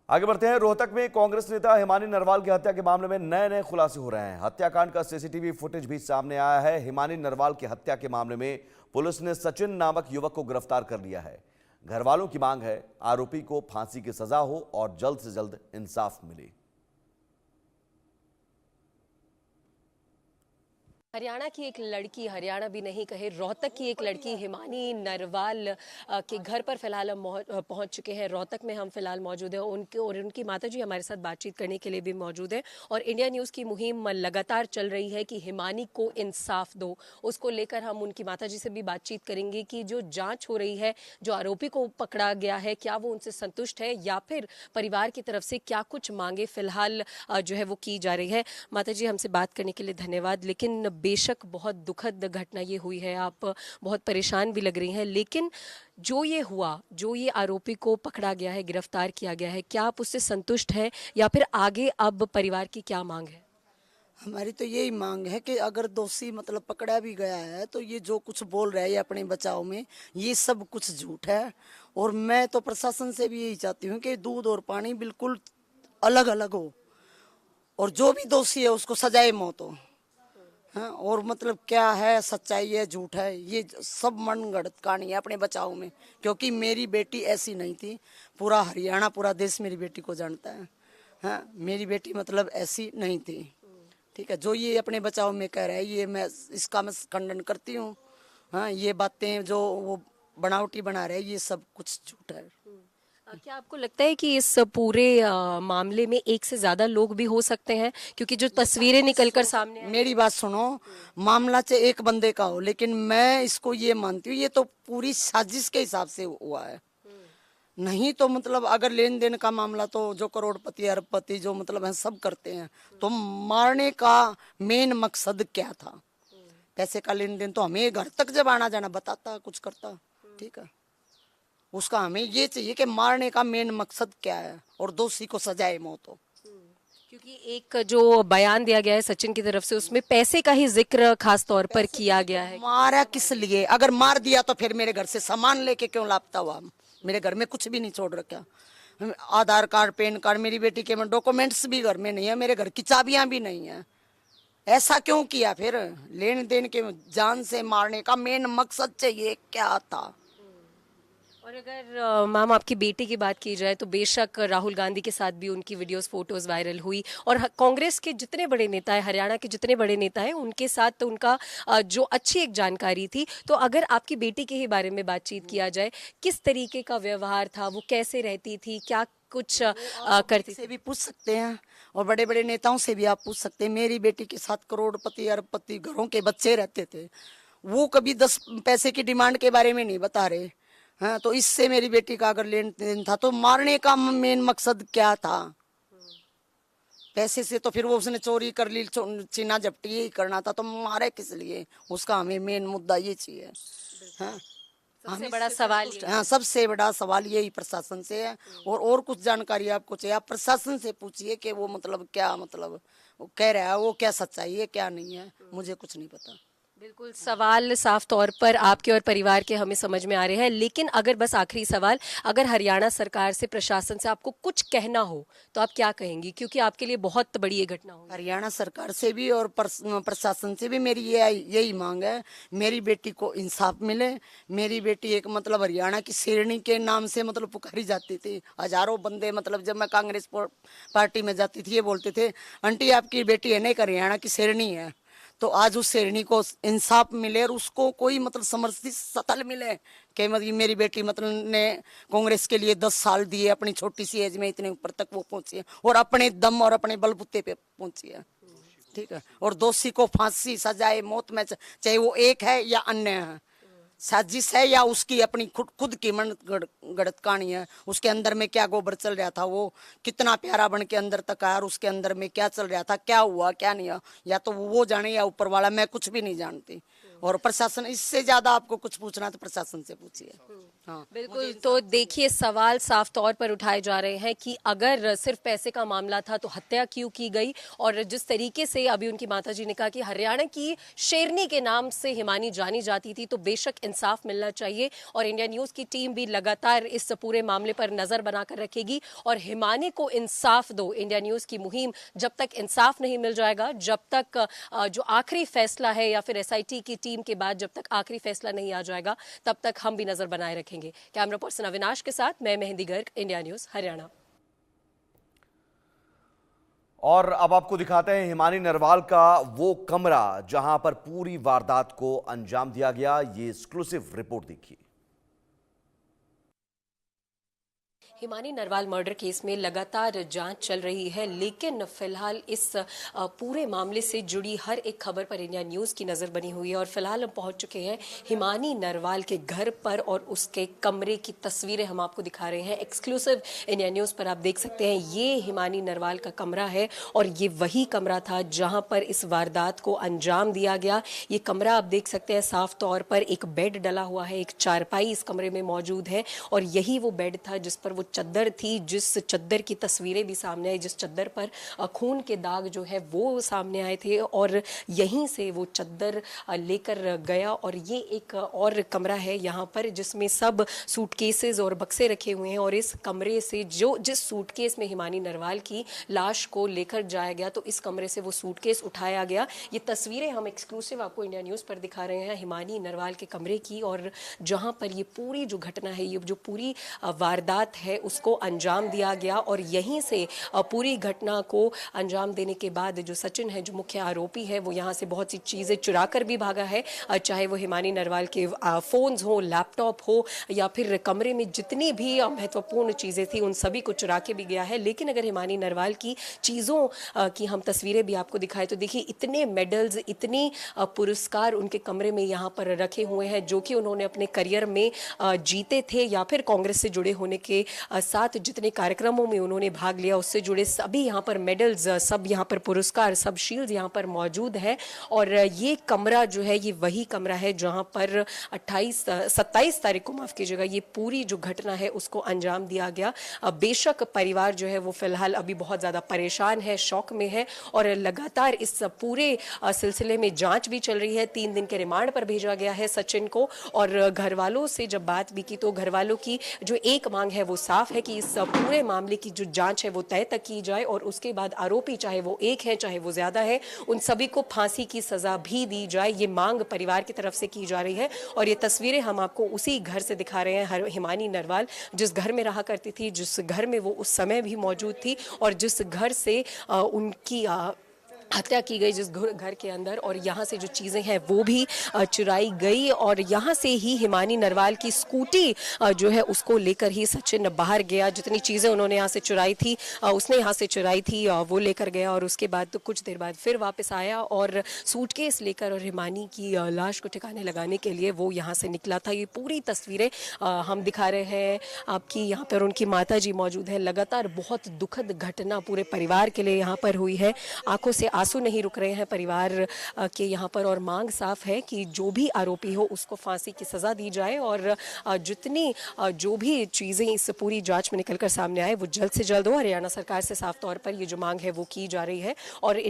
आगे बढ़ते हैं। रोहतक में कांग्रेस नेता हिमानी नरवाल की हत्या के मामले में नए नए खुलासे हो रहे हैं। हत्याकांड का सीसीटीवी फुटेज भी सामने आया है। हिमानी नरवाल की हत्या के मामले में पुलिस ने सचिन नामक युवक को गिरफ्तार कर लिया है। घर वालों की मांग है आरोपी को फांसी की सजा हो और जल्द से जल्द इंसाफ मिले। हरियाणा की एक लड़की, हरियाणा भी नहीं कहे रोहतक की एक लड़की हिमानी नरवाल के घर पर फिलहाल हम पहुंच चुके हैं। रोहतक में हम फिलहाल मौजूद हैं। उनकी माताजी हमारे साथ बातचीत करने के लिए भी मौजूद है। और इंडिया न्यूज़ की मुहिम लगातार चल रही है कि हिमानी को इंसाफ दो। उसको लेकर हम उनकी माताजी से भी बातचीत करेंगे कि जो जाँच हो रही है, जो आरोपी को पकड़ा गया है, क्या वो उनसे संतुष्ट है या फिर परिवार की तरफ से क्या कुछ मांगे फिलहाल जो है वो की जा रही है। माताजी, हमसे बात करने के लिए धन्यवाद। लेकिन बेशक बहुत दुखद घटना ये हुई है, आप बहुत परेशान भी लग रही हैं, लेकिन जो ये हुआ, जो ये आरोपी को पकड़ा गया है, गिरफ्तार किया गया है, क्या आप उससे संतुष्ट हैं या फिर आगे अब परिवार की क्या मांग है? हमारी तो यही मांग है कि अगर दोषी मतलब पकड़ा भी गया है तो ये जो कुछ बोल रहा है ये अपने बचाव में, ये सब कुछ झूठ है। और मैं तो प्रशासन से भी यही चाहती हूँ कि दूध और पानी बिल्कुल अलग अलग हो और जो भी दोषी है उसको सजाए मौत हो। हाँ, और मतलब क्या है, सच्चाई है झूठ है, ये सब मनगढ़ंत कहानी है अपने बचाव में। क्योंकि मेरी बेटी ऐसी नहीं थी, पूरा हरियाणा पूरा देश मेरी बेटी को जानता है। हाँ, मेरी बेटी मतलब ऐसी नहीं थी। ठीक है, जो ये अपने बचाव में कह रहा है ये इसका मैं खंडन करती हूँ। हाँ, ये बातें जो वो बनावटी बना रहे हैं ये सब कुछ झूठ है। क्या आपको लगता है कि इस पूरे मामले में एक से ज्यादा लोग भी हो सकते हैं? क्योंकि जो तस्वीरें निकलकर सामने आई। मेरी बात सुनो, मामला चाहे एक बंदे का हो लेकिन मैं इसको ये मानती हूँ ये तो पूरी साजिश के हिसाब से हुआ है। नहीं तो मतलब अगर लेन देन का मामला तो जो करोड़पति अरबपति जो मतलब है सब करते हैं, तो मारने का मेन मकसद क्या था? पैसे का लेन देन तो हमें घर तक जब आना जाना बताता कुछ करता। ठीक है, उसका हमें ये चाहिए कि मारने का मेन मकसद क्या है और दोषी को सजाए मौत हो। क्योंकि एक जो बयान दिया गया है सचिन की तरफ से, उसमें पैसे का ही जिक्र खास तौर पर किया गया है। मारा किस लिए? अगर मार दिया तो फिर मेरे घर से सामान लेके क्यों लापता हुआ? मेरे घर में कुछ भी नहीं छोड़ रखा। आधार कार्ड, पैन कार्ड, मेरी बेटी के डॉक्यूमेंट्स भी घर में नहीं है, मेरे घर की चाबियां भी नहीं है। ऐसा क्यों किया? फिर लेन देन के जान से मारने का मेन मकसद चाहिए क्या था? और अगर मैम आपकी बेटी की बात की जाए तो बेशक राहुल गांधी के साथ भी उनकी वीडियोस फोटोज वायरल हुई और कांग्रेस के जितने बड़े नेता हैं, हरियाणा के जितने बड़े नेता हैं, उनके साथ तो उनका जो अच्छी एक जानकारी थी। तो अगर आपकी बेटी के ही बारे में बातचीत किया जाए, किस तरीके का व्यवहार था, वो कैसे रहती थी, क्या कुछ करती से भी पूछ सकते हैं और बड़े बड़े नेताओं से भी आप पूछ सकते हैं। मेरी बेटी के साथ करोड़पति अरबपति घरों के बच्चे रहते थे, वो कभी 10 पैसे की डिमांड के बारे में नहीं बता रहे। हाँ, तो इससे मेरी बेटी का अगर लेन देन था तो मारने का मेन मकसद क्या था? पैसे से तो फिर वो उसने चोरी कर ली, छीना झपटी यही करना था, तो मारे किस लिए? उसका हमें मेन मुद्दा ये चाहिए। हाँ, सबसे बड़ा सवाल ये है। हाँ, सबसे बड़ा सवाल यही प्रशासन से है। और कुछ जानकारी आपको चाहिए आप प्रशासन से पूछिए कि वो मतलब क्या मतलब वो कह रहा है, वो क्या सच्चाई है क्या नहीं है, मुझे कुछ नहीं पता। बिल्कुल, सवाल साफ तौर पर आपके और परिवार के हमें समझ में आ रहे हैं। लेकिन अगर बस आखिरी सवाल, अगर हरियाणा सरकार से, प्रशासन से आपको कुछ कहना हो तो आप क्या कहेंगी? क्योंकि आपके लिए बहुत बड़ी ये घटना होगी। हरियाणा सरकार से भी और प्रशासन से भी मेरी यही मांग है, मेरी बेटी को इंसाफ मिले। मेरी बेटी एक मतलब हरियाणा की शेरनी के नाम से मतलब पुकारी जाती थी। हजारों बंदे मतलब जब मैं कांग्रेस पार्टी में जाती थी ये बोलते थे, आंटी आपकी बेटी है ना एक हरियाणा की शेरनी है। तो आज उस शेरनी को इंसाफ मिले और उसको कोई मतलब समर्थित सतल मिले कि मतलब मेरी बेटी मतलब ने कांग्रेस के लिए 10 साल दिए, अपनी छोटी सी एज में इतने ऊपर तक वो पहुंची है और अपने दम और अपने बलबूते पे पहुंची है। ठीक है, और दोषी को फांसी सजाए मौत में, चाहे वो एक है या अन्य है, साजिश है या उसकी अपनी खुद की मन गढ़त कहानी है। उसके अंदर में क्या गोबर चल रहा था, वो कितना प्यारा बन के अंदर तक आया और उसके अंदर में क्या चल रहा था, क्या हुआ क्या नहीं हुआ, या तो वो जाने या ऊपर वाला, मैं कुछ भी नहीं जानती। और प्रशासन, इससे ज्यादा आपको कुछ पूछना तो प्रशासन से पूछिए। हाँ, बिल्कुल। तो देखिए, सवाल साफ तौर पर उठाए जा रहे हैं कि अगर सिर्फ पैसे का मामला था तो हत्या क्यों की गई, और जिस तरीके से अभी उनकी माताजी ने कहा कि हरियाणा की शेरनी के नाम से हिमानी जानी जाती थी, तो बेशक इंसाफ मिलना चाहिए। और इंडिया न्यूज की टीम भी लगातार इस पूरे मामले पर नजर बनाकर रखेगी और हिमानी को इंसाफ दो, इंडिया न्यूज की मुहिम जब तक इंसाफ नहीं मिल जाएगा, जब तक जो आखिरी फैसला है या फिर एसआईटी की टीम के बाद जब तक आखिरी फैसला नहीं आ जाएगा, तब तक हम भी नजर बनाए रखेंगे। कैमरा पर्सन अविनाश के साथ मैं मेहंदी गर्ग, इंडिया न्यूज हरियाणा। और अब आपको दिखाते हैं हिमानी नरवाल का वो कमरा जहां पर पूरी वारदात को अंजाम दिया गया। ये एक्सक्लूसिव रिपोर्ट देखिए। हिमानी नरवाल मर्डर केस में लगातार जांच चल रही है, लेकिन फिलहाल इस पूरे मामले से जुड़ी हर एक खबर पर इंडिया न्यूज की नजर बनी हुई है। और फिलहाल हम पहुंच चुके हैं हिमानी नरवाल के घर पर और उसके कमरे की तस्वीरें हम आपको दिखा रहे हैं एक्सक्लूसिव इंडिया न्यूज पर। आप देख सकते हैं ये हिमानी नरवाल का कमरा है और ये वही कमरा था जहां पर इस वारदात को अंजाम दिया गया। ये कमरा आप देख सकते हैं साफ तौर पर, एक बेड डला हुआ है, एक चारपाई इस कमरे में मौजूद है और यही वो बेड था जिस पर वो चद्दर थी, जिस चद्दर की तस्वीरें भी सामने आई, जिस चद्दर पर खून के दाग जो है वो सामने आए थे और यहीं से वो चद्दर लेकर गया। और ये एक और कमरा है यहाँ पर जिसमें सब सूटकेसेस और बक्से रखे हुए हैं और इस कमरे से जिस सूटकेस में हिमानी नरवाल की लाश को लेकर जाया गया, तो इस कमरे से वो सूटकेस उठाया गया। ये तस्वीरें हम एक्सक्लूसिव आपको इंडिया न्यूज़ पर दिखा रहे हैं हिमानी नरवाल के कमरे की, और जहाँ पर ये पूरी जो घटना है, ये जो पूरी वारदात है उसको अंजाम दिया गया। और यहीं से पूरी घटना को अंजाम देने के बाद जो सचिन है, जो मुख्य आरोपी है, वो यहाँ से बहुत सी चीज़ें चुरा कर भी भागा है, चाहे वो हिमानी नरवाल के फ़ोन्स हो, लैपटॉप हो या फिर कमरे में जितनी भी महत्वपूर्ण चीज़ें थी उन सभी को चुरा के भी गया है। लेकिन अगर हिमानी नरवाल की चीज़ों की हम तस्वीरें भी आपको दिखाएं तो देखिए इतने मेडल्स, इतनी पुरस्कार उनके कमरे में यहाँ पर रखे हुए हैं जो कि उन्होंने अपने करियर में जीते थे या फिर कांग्रेस से जुड़े होने के साथ जितने कार्यक्रमों में उन्होंने भाग लिया उससे जुड़े सभी यहाँ पर मेडल्स, सब यहाँ पर पुरस्कार, सब शील्ड यहाँ पर मौजूद है। और ये कमरा जो है ये वही कमरा है जहाँ पर 27 तारीख को, माफ कीजिएगा, ये पूरी जो घटना है उसको अंजाम दिया गया। बेशक परिवार जो है वो फिलहाल अभी बहुत ज़्यादा परेशान है, शौक में है और लगातार इस पूरे सिलसिले में जांच भी चल रही है। 3 दिन के रिमांड पर भेजा गया है सचिन को। और घर वालों से जब बात भी की तो घर वालों की जो एक मांग है वो साफ है कि इस पूरे मामले की जो जांच है वो तय तक की जाए और उसके बाद आरोपी चाहे वो एक है चाहे वो ज्यादा है, उन सभी को फांसी की सजा भी दी जाए। ये मांग परिवार की तरफ से की जा रही है। और ये तस्वीरें हम आपको उसी घर से दिखा रहे हैं, हिमानी नरवाल जिस घर में रहा करती थी, जिस घर में वो उस समय भी मौजूद थी और जिस घर से उनकी हत्या की गई, जिस घर के अंदर, और यहाँ से जो चीज़ें हैं वो भी चुराई गई। और यहाँ से ही हिमानी नरवाल की स्कूटी जो है उसको लेकर ही सचिन बाहर गया। जितनी चीज़ें उन्होंने यहाँ से चुराई थी, उसने यहाँ से चुराई थी, वो लेकर गया और उसके बाद तो कुछ देर बाद फिर वापस आया और सूटकेस लेकर और हिमानी की लाश को ठिकाने लगाने के लिए वो यहाँ से निकला था। ये पूरी तस्वीरें हम दिखा रहे हैं आपकी। यहाँ पर उनकी माताजी मौजूद है। लगातार बहुत दुखद घटना पूरे परिवार के लिए यहाँ पर हुई है। आंखों से आंसू नहीं रुक रहे हैं परिवार के यहाँ पर और मांग साफ है कि जो भी आरोपी हो उसको फांसी की सजा दी जाए और जितनी जो भी चीज़ें इस पूरी जांच में निकलकर सामने आए वो जल्द से जल्द हो। हरियाणा सरकार से साफ तौर पर ये जो मांग है वो की जा रही है। और